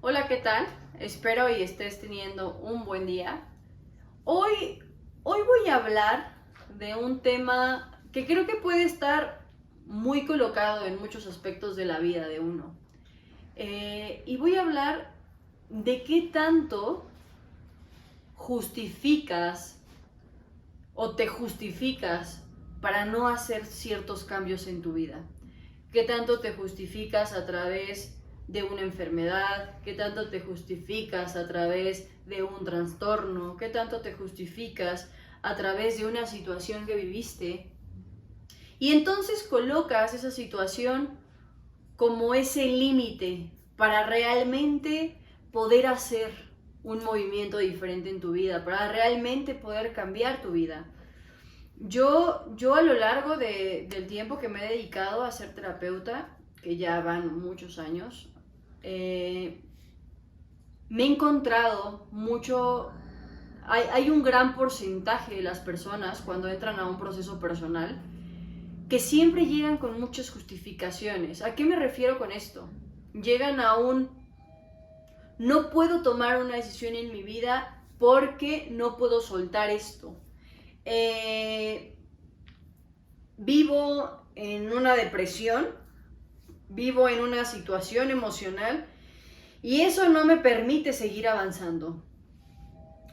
Hola, ¿qué tal? Espero y estés teniendo un buen día. Hoy voy a hablar de un tema que creo que puede estar muy colocado en muchos aspectos de la vida de uno. Y voy a hablar de qué tanto justificas o te justificas para no hacer ciertos cambios en tu vida. ¿Qué tanto te justificas a través de una enfermedad? ¿Qué tanto te justificas a través de un trastorno? ¿Qué tanto te justificas a través de una situación que viviste? Y entonces colocas esa situación como ese límite para realmente poder hacer un movimiento diferente en tu vida, para realmente poder cambiar tu vida. Yo a lo largo del tiempo que me he dedicado a ser terapeuta, que ya van muchos años, me he encontrado mucho, hay un gran porcentaje de las personas cuando entran a un proceso personal que siempre llegan con muchas justificaciones. ¿A qué me refiero con esto? Llegan a un, no puedo tomar una decisión en mi vida porque no puedo soltar esto. Vivo en una depresión, vivo en una situación emocional y eso no me permite seguir avanzando.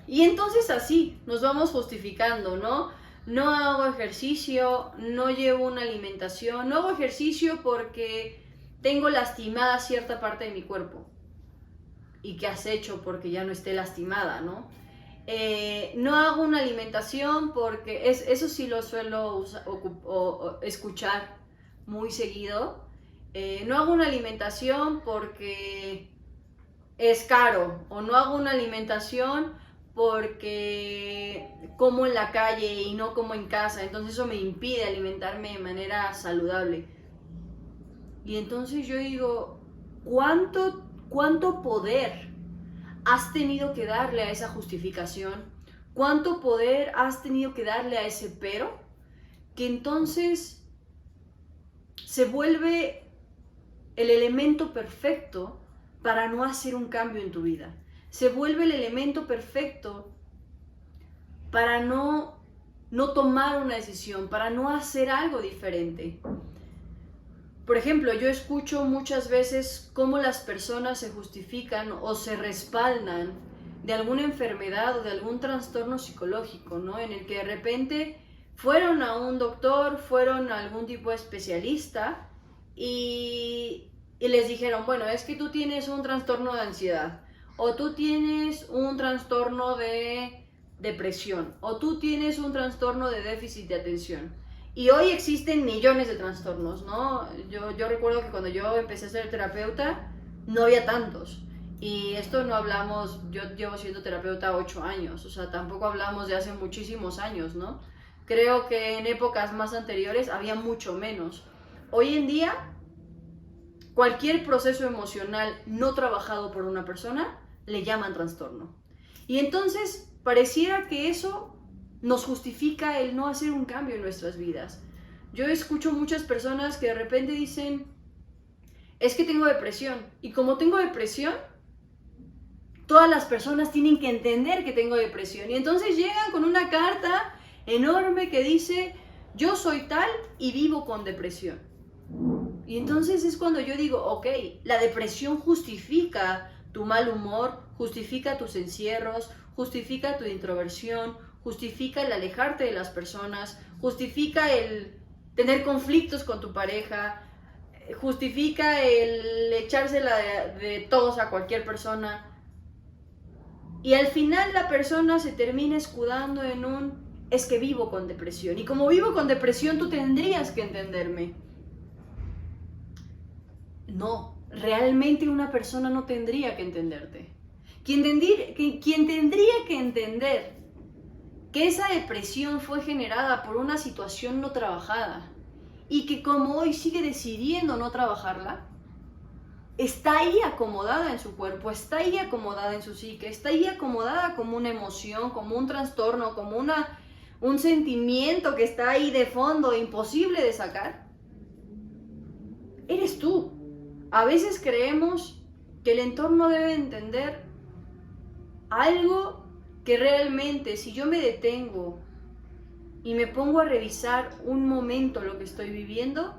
Y entonces así nos vamos justificando, ¿no? No hago ejercicio, no llevo una alimentación, no hago ejercicio porque tengo lastimada cierta parte de mi cuerpo. ¿Y qué has hecho porque ya no esté lastimada, no? No hago una alimentación porque eso sí lo suelo escuchar muy seguido. No hago una alimentación porque es caro, o no hago una alimentación porque como en la calle y no como en casa, entonces eso me impide alimentarme de manera saludable. Y entonces yo digo, ¿cuánto poder has tenido que darle a esa justificación? ¿Cuánto poder has tenido que darle a ese pero? Que entonces se vuelve el elemento perfecto para no hacer un cambio en tu vida. Se vuelve el elemento perfecto para no tomar una decisión, para no hacer algo diferente. Por ejemplo, yo escucho muchas veces cómo las personas se justifican o se respaldan de alguna enfermedad o de algún trastorno psicológico, ¿no? En el que de repente fueron a un doctor, fueron a algún tipo de especialista y les dijeron, bueno, es que tú tienes un trastorno de ansiedad, o tú tienes un trastorno de depresión, o tú tienes un trastorno de déficit de atención. Y hoy existen millones de trastornos, ¿no? Yo recuerdo que cuando yo empecé a ser terapeuta, no había tantos. Y esto no hablamos, yo llevo siendo terapeuta 8 años, o sea, tampoco hablamos de hace muchísimos años, ¿no? Creo que en épocas más anteriores había mucho menos. Hoy en día, cualquier proceso emocional no trabajado por una persona le llaman trastorno. Y entonces pareciera que eso nos justifica el no hacer un cambio en nuestras vidas. Yo escucho muchas personas que de repente dicen, es que tengo depresión. Y como tengo depresión, todas las personas tienen que entender que tengo depresión. Y entonces llegan con una carta enorme que dice, yo soy tal y vivo con depresión. Y entonces es cuando yo digo, ok, la depresión justifica tu mal humor, justifica tus encierros, justifica tu introversión, justifica el alejarte de las personas, justifica el tener conflictos con tu pareja, justifica el echársela de todos a cualquier persona. Y al final la persona se termina escudando en un, es que vivo con depresión. Y como vivo con depresión, tú tendrías que entenderme. No, realmente una persona no tendría que entenderte. Quien tendría que entender que esa depresión fue generada por una situación no trabajada y que como hoy sigue decidiendo no trabajarla, está ahí acomodada en su cuerpo, está ahí acomodada en su psique, está ahí acomodada como una emoción, como un trastorno, como un sentimiento que está ahí de fondo, imposible de sacar. Eres tú. A veces creemos que el entorno debe entender algo que realmente, si yo me detengo y me pongo a revisar un momento lo que estoy viviendo,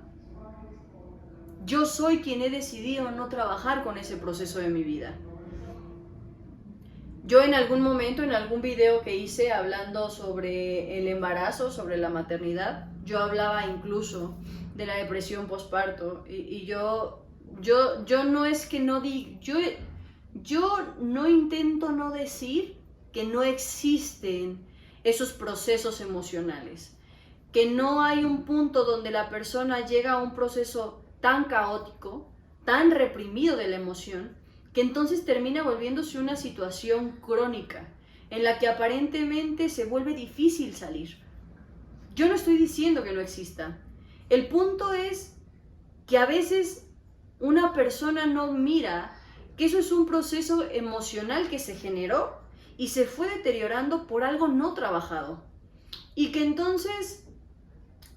yo soy quien he decidido no trabajar con ese proceso de mi vida. Yo en algún momento, en algún video que hice hablando sobre el embarazo, sobre la maternidad, yo hablaba incluso de la depresión postparto y yo no es que no diga, yo no intento no decir que no existen esos procesos emocionales, que no hay un punto donde la persona llega a un proceso tan caótico, tan reprimido de la emoción, que entonces termina volviéndose una situación crónica, en la que aparentemente se vuelve difícil salir. Yo no estoy diciendo que no exista. El punto es que a veces una persona no mira que eso es un proceso emocional que se generó y se fue deteriorando por algo no trabajado. Y que entonces,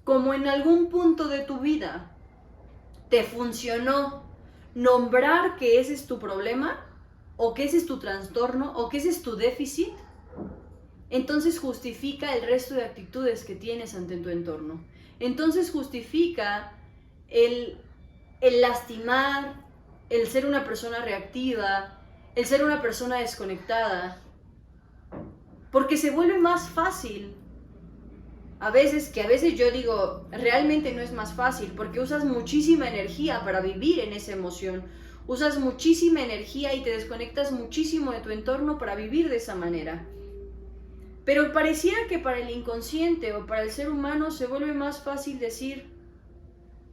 como en algún punto de tu vida te funcionó nombrar que ese es tu problema, o que ese es tu trastorno, o que ese es tu déficit, entonces justifica el resto de actitudes que tienes ante tu entorno. Entonces justifica el lastimar, el ser una persona reactiva, el ser una persona desconectada, porque se vuelve más fácil. A veces yo digo, realmente no es más fácil, porque usas muchísima energía para vivir en esa emoción, usas muchísima energía y te desconectas muchísimo de tu entorno para vivir de esa manera. Pero pareciera que para el inconsciente o para el ser humano se vuelve más fácil decir,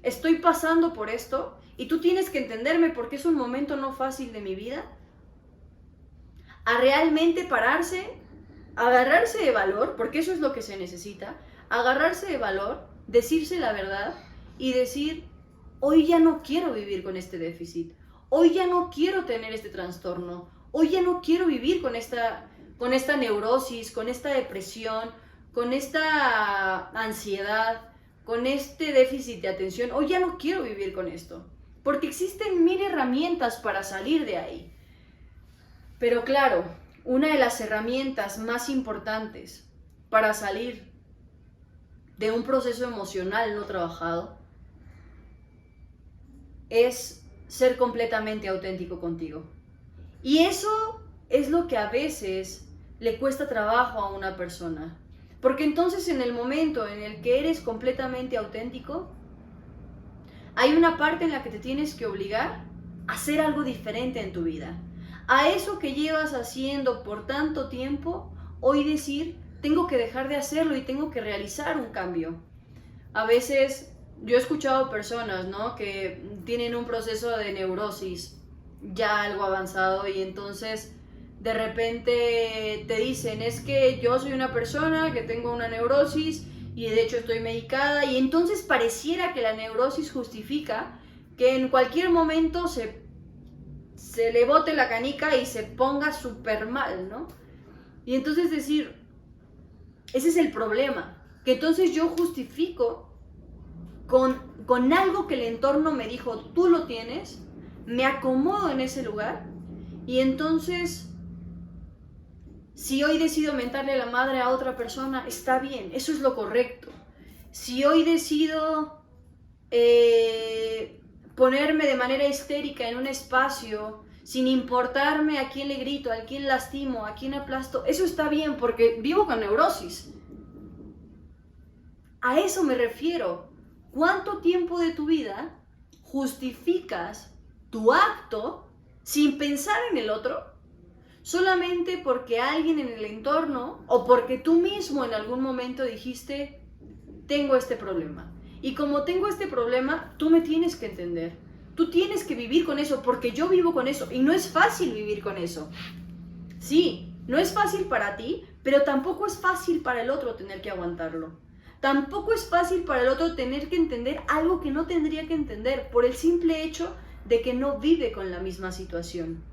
estoy pasando por esto y tú tienes que entenderme porque es un momento no fácil de mi vida, a realmente pararse, agarrarse de valor, porque eso es lo que se necesita, agarrarse de valor, decirse la verdad y decir, hoy ya no quiero vivir con este déficit, hoy ya no quiero tener este trastorno, hoy ya no quiero vivir con esta neurosis, con esta depresión, con esta ansiedad, con este déficit de atención, hoy ya no quiero vivir con esto, porque existen 1000 herramientas para salir de ahí. Pero claro, una de las herramientas más importantes para salir de un proceso emocional no trabajado es ser completamente auténtico contigo. Y eso es lo que a veces le cuesta trabajo a una persona. Porque entonces en el momento en el que eres completamente auténtico, hay una parte en la que te tienes que obligar a hacer algo diferente en tu vida. A eso que llevas haciendo por tanto tiempo, hoy decir, tengo que dejar de hacerlo y tengo que realizar un cambio. A veces yo he escuchado personas, ¿no?, que tienen un proceso de neurosis ya algo avanzado y entonces de repente te dicen, es que yo soy una persona que tengo una neurosis y de hecho estoy medicada, y entonces pareciera que la neurosis justifica que en cualquier momento se le bote la canica y se ponga súper mal, ¿no? Y entonces decir, ese es el problema, que entonces yo justifico con algo que el entorno me dijo, tú lo tienes, me acomodo en ese lugar, y entonces si hoy decido mentarle la madre a otra persona, está bien, eso es lo correcto. Si hoy decido ponerme de manera histérica en un espacio, sin importarme a quién le grito, a quién lastimo, a quién aplasto, eso está bien porque vivo con neurosis. A eso me refiero. ¿Cuánto tiempo de tu vida justificas tu acto sin pensar en el otro? Solamente porque alguien en el entorno o porque tú mismo en algún momento dijiste, tengo este problema. Y como tengo este problema, tú me tienes que entender. Tú tienes que vivir con eso porque yo vivo con eso y no es fácil vivir con eso. Sí, no es fácil para ti, pero tampoco es fácil para el otro tener que aguantarlo. Tampoco es fácil para el otro tener que entender algo que no tendría que entender por el simple hecho de que no vive con la misma situación.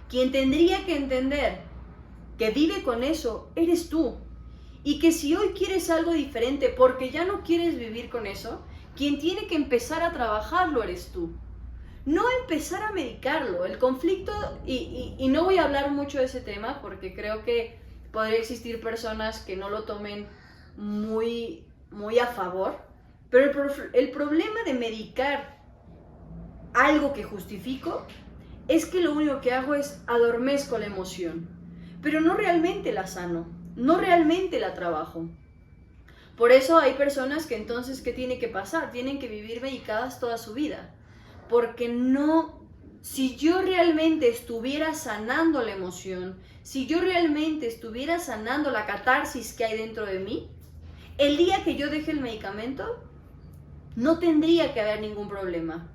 Quien tendría que entender que vive con eso eres tú. Y que si hoy quieres algo diferente porque ya no quieres vivir con eso, quien tiene que empezar a trabajarlo eres tú. no empezar a medicarlo. El conflicto, y no voy a hablar mucho de ese tema porque creo que podría existir personas que no lo tomen muy, muy a favor, pero el problema de medicar algo que justifico es que lo único que hago es adormezco la emoción, pero no realmente la sano, no realmente la trabajo. Por eso hay personas que entonces, ¿qué tiene que pasar? Tienen que vivir medicadas toda su vida, porque no, si yo realmente estuviera sanando la emoción, si yo realmente estuviera sanando la catarsis que hay dentro de mí, el día que yo deje el medicamento, no tendría que haber ningún problema,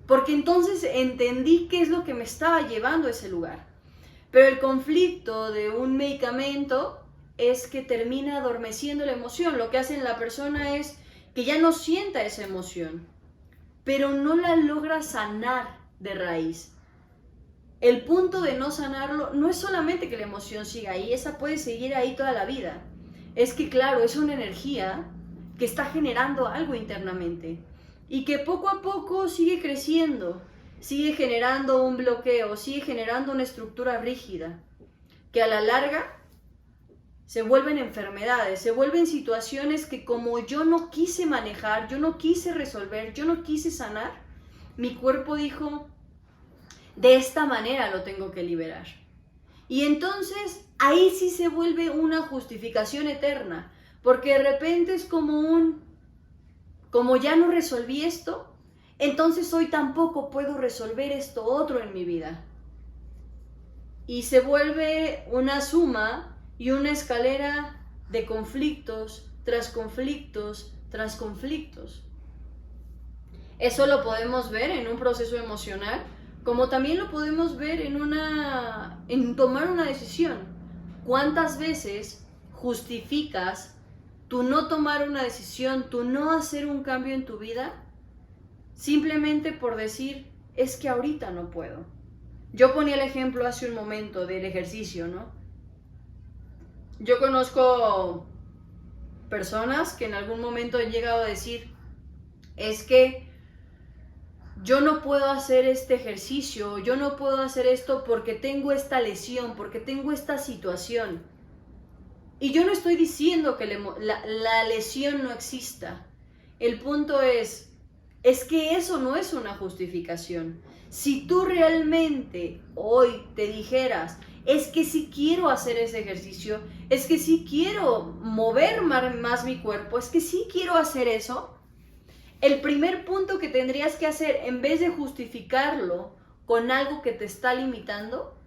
porque entonces entendí qué es lo que me estaba llevando a ese lugar. Pero el conflicto de un medicamento es que termina adormeciendo la emoción. Lo que hace en la persona es que ya no sienta esa emoción, pero no la logra sanar de raíz. El punto de no sanarlo no es solamente que la emoción siga ahí, esa puede seguir ahí toda la vida. Es que claro, es una energía que está generando algo internamente y que poco a poco sigue creciendo, sigue generando un bloqueo, sigue generando una estructura rígida, que a la larga se vuelven enfermedades, se vuelven situaciones que como yo no quise manejar, yo no quise resolver, yo no quise sanar, mi cuerpo dijo, de esta manera lo tengo que liberar. Y entonces ahí sí se vuelve una justificación eterna, porque de repente es como ya no resolví esto, entonces hoy tampoco puedo resolver esto otro en mi vida. Y se vuelve una suma y una escalera de conflictos tras conflictos tras conflictos. Eso lo podemos ver en un proceso emocional, como también lo podemos ver en tomar una decisión. ¿Cuántas veces justificas tu no tomar una decisión, tu no hacer un cambio en tu vida, simplemente por decir, es que ahorita no puedo? Yo ponía el ejemplo hace un momento del ejercicio, ¿no? Yo conozco personas que en algún momento han llegado a decir, es que yo no puedo hacer este ejercicio, yo no puedo hacer esto porque tengo esta lesión, porque tengo esta situación. Y yo no estoy diciendo que la lesión no exista. El punto es que eso no es una justificación. Si tú realmente hoy te dijeras, es que sí quiero hacer ese ejercicio, es que sí quiero mover más mi cuerpo, es que sí quiero hacer eso, el primer punto que tendrías que hacer, en vez de justificarlo con algo que te está limitando,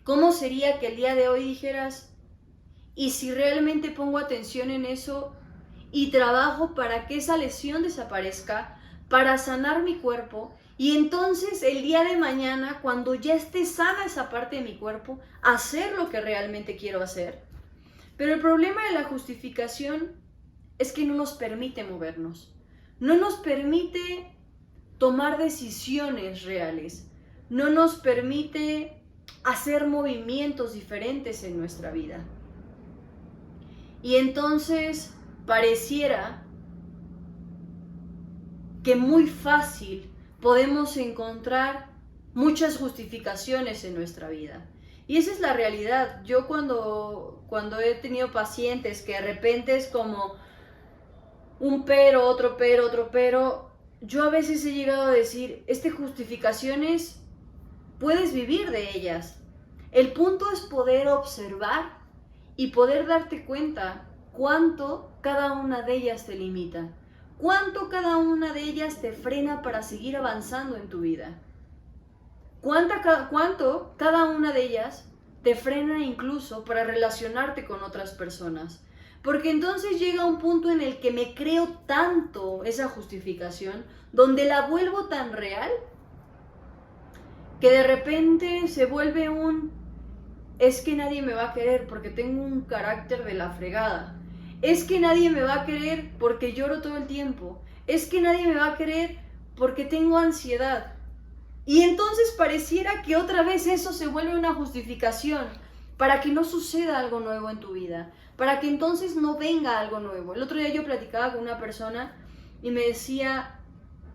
¿cómo sería que el día de hoy dijeras, y si realmente pongo atención en eso y trabajo para que esa lesión desaparezca, para sanar mi cuerpo, y entonces el día de mañana, cuando ya esté sana esa parte de mi cuerpo, hacer lo que realmente quiero hacer? Pero el problema de la justificación es que no nos permite movernos, no nos permite tomar decisiones reales, no nos permite hacer movimientos diferentes en nuestra vida. Y entonces pareciera que muy fácil podemos encontrar muchas justificaciones en nuestra vida. Y esa es la realidad. Yo cuando he tenido pacientes que de repente es como un pero, otro pero, otro pero, yo a veces he llegado a decir, justificaciones puedes vivir de ellas. El punto es poder observar y poder darte cuenta cuánto cada una de ellas te limita, cuánto cada una de ellas te frena para seguir avanzando en tu vida, cuánto cada una de ellas te frena incluso para relacionarte con otras personas. Porque entonces llega un punto en el que me creo tanto esa justificación, donde la vuelvo tan real, que de repente se vuelve es que nadie me va a querer porque tengo un carácter de la fregada. Es que nadie me va a querer porque lloro todo el tiempo. Es que nadie me va a querer porque tengo ansiedad. Y entonces pareciera que otra vez eso se vuelve una justificación para que no suceda algo nuevo en tu vida, para que entonces no venga algo nuevo. El otro día yo platicaba con una persona y me decía,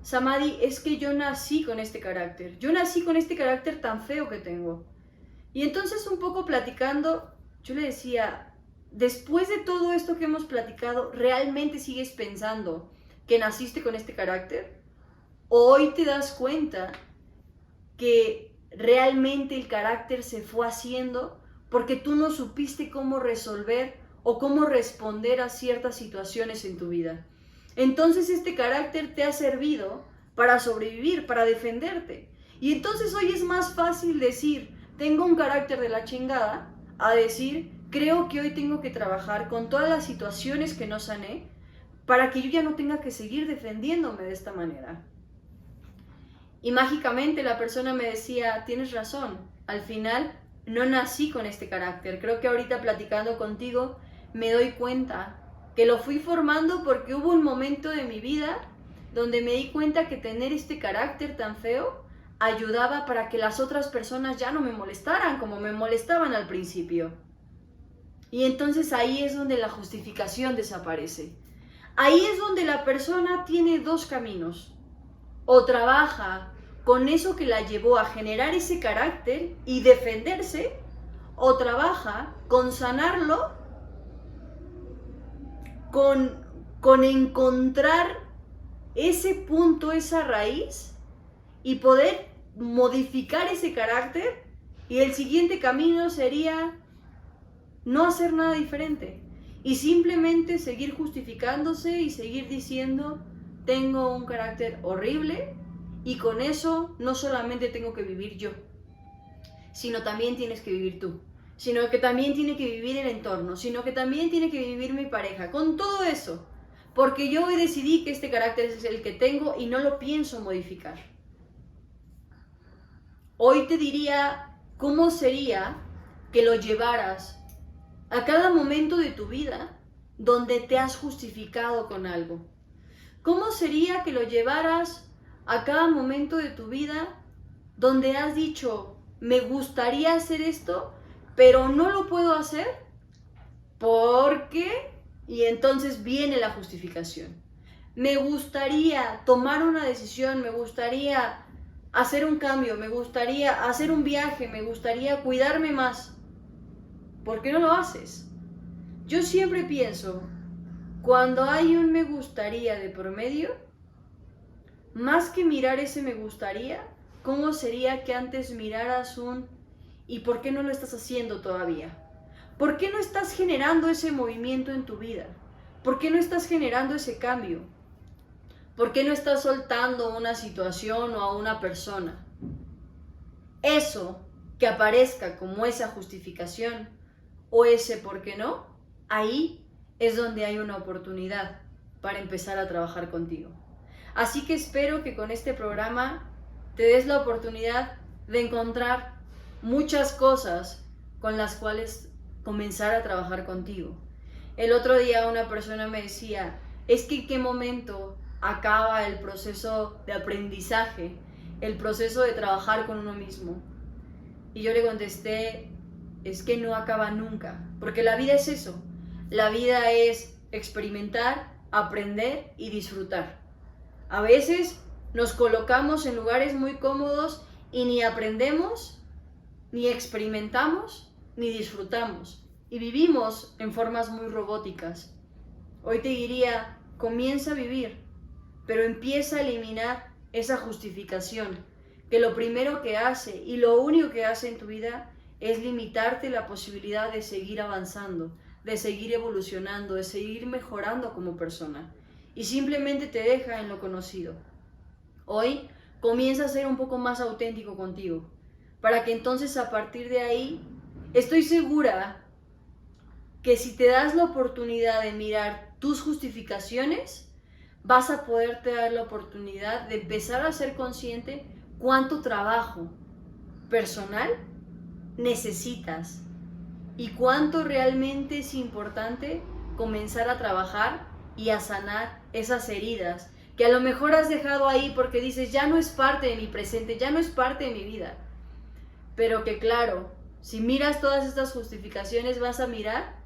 Samadhi, es que yo nací con este carácter. Yo nací con este carácter tan feo que tengo. Y entonces un poco platicando, yo le decía, después de todo esto que hemos platicado, ¿realmente sigues pensando que naciste con este carácter? ¿O hoy te das cuenta que realmente el carácter se fue haciendo porque tú no supiste cómo resolver o cómo responder a ciertas situaciones en tu vida? Entonces este carácter te ha servido para sobrevivir, para defenderte. Y entonces hoy es más fácil decir, tengo un carácter de la chingada, a decir, creo que hoy tengo que trabajar con todas las situaciones que no sané para que yo ya no tenga que seguir defendiéndome de esta manera. Y mágicamente la persona me decía, tienes razón, al final no nací con este carácter. Creo que ahorita platicando contigo me doy cuenta que lo fui formando porque hubo un momento de mi vida donde me di cuenta que tener este carácter tan feo ayudaba para que las otras personas ya no me molestaran como me molestaban al principio. Y entonces ahí es donde la justificación desaparece. Ahí es donde la persona tiene dos caminos. O trabaja con eso que la llevó a generar ese carácter y defenderse, o trabaja con sanarlo, con encontrar ese punto, esa raíz, y poder modificar ese carácter, y el siguiente camino sería no hacer nada diferente y simplemente seguir justificándose y seguir diciendo tengo un carácter horrible y con eso no solamente tengo que vivir yo, sino también tienes que vivir tú, sino que también tiene que vivir el entorno, sino que también tiene que vivir mi pareja, con todo eso, porque yo hoy decidí que este carácter es el que tengo y no lo pienso modificar. Hoy te diría cómo sería que lo llevaras a cada momento de tu vida donde te has justificado con algo. ¿Cómo sería que lo llevaras a cada momento de tu vida donde has dicho, me gustaría hacer esto, pero no lo puedo hacer porque... Y entonces viene la justificación. Me gustaría tomar una decisión, me gustaría hacer un cambio, me gustaría hacer un viaje, me gustaría cuidarme más. ¿Por qué no lo haces? Yo siempre pienso, cuando hay un me gustaría de por medio, más que mirar ese me gustaría, ¿cómo sería que antes miraras un ¿y por qué no lo estás haciendo todavía? ¿Por qué no estás generando ese movimiento en tu vida? ¿Por qué no estás generando ese cambio? ¿Por qué no estás soltando una situación o a una persona? Eso que aparezca como esa justificación o ese por qué no, ahí es donde hay una oportunidad para empezar a trabajar contigo. Así que espero que con este programa te des la oportunidad de encontrar muchas cosas con las cuales comenzar a trabajar contigo. El otro día una persona me decía, es que en qué momento acaba el proceso de aprendizaje, el proceso de trabajar con uno mismo. Y yo le contesté, es que no acaba nunca, porque la vida es eso. La vida es experimentar, aprender y disfrutar. A veces nos colocamos en lugares muy cómodos y ni aprendemos, ni experimentamos, ni disfrutamos. Y vivimos en formas muy robóticas. Hoy te diría, comienza a vivir, pero empieza a eliminar esa justificación, que lo primero que hace y lo único que hace en tu vida es limitarte la posibilidad de seguir avanzando, de seguir evolucionando, de seguir mejorando como persona, y simplemente te deja en lo conocido. Hoy comienza a ser un poco más auténtico contigo, para que entonces a partir de ahí, estoy segura que si te das la oportunidad de mirar tus justificaciones, vas a poderte dar la oportunidad de empezar a ser consciente cuánto trabajo personal necesitas y cuánto realmente es importante comenzar a trabajar y a sanar esas heridas que a lo mejor has dejado ahí porque dices, ya no es parte de mi presente, ya no es parte de mi vida. Pero que claro, si miras todas estas justificaciones vas a mirar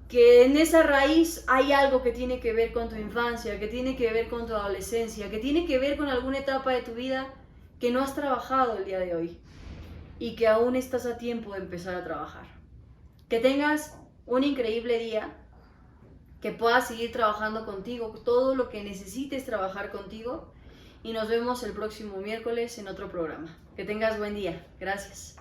que en esa raíz hay algo que tiene que ver con tu infancia, que tiene que ver con tu adolescencia, que tiene que ver con alguna etapa de tu vida que no has trabajado el día de hoy y que aún estás a tiempo de empezar a trabajar. Que tengas un increíble día, que puedas seguir trabajando contigo, todo lo que necesites trabajar contigo, y nos vemos el próximo miércoles en otro programa. Que tengas buen día. Gracias.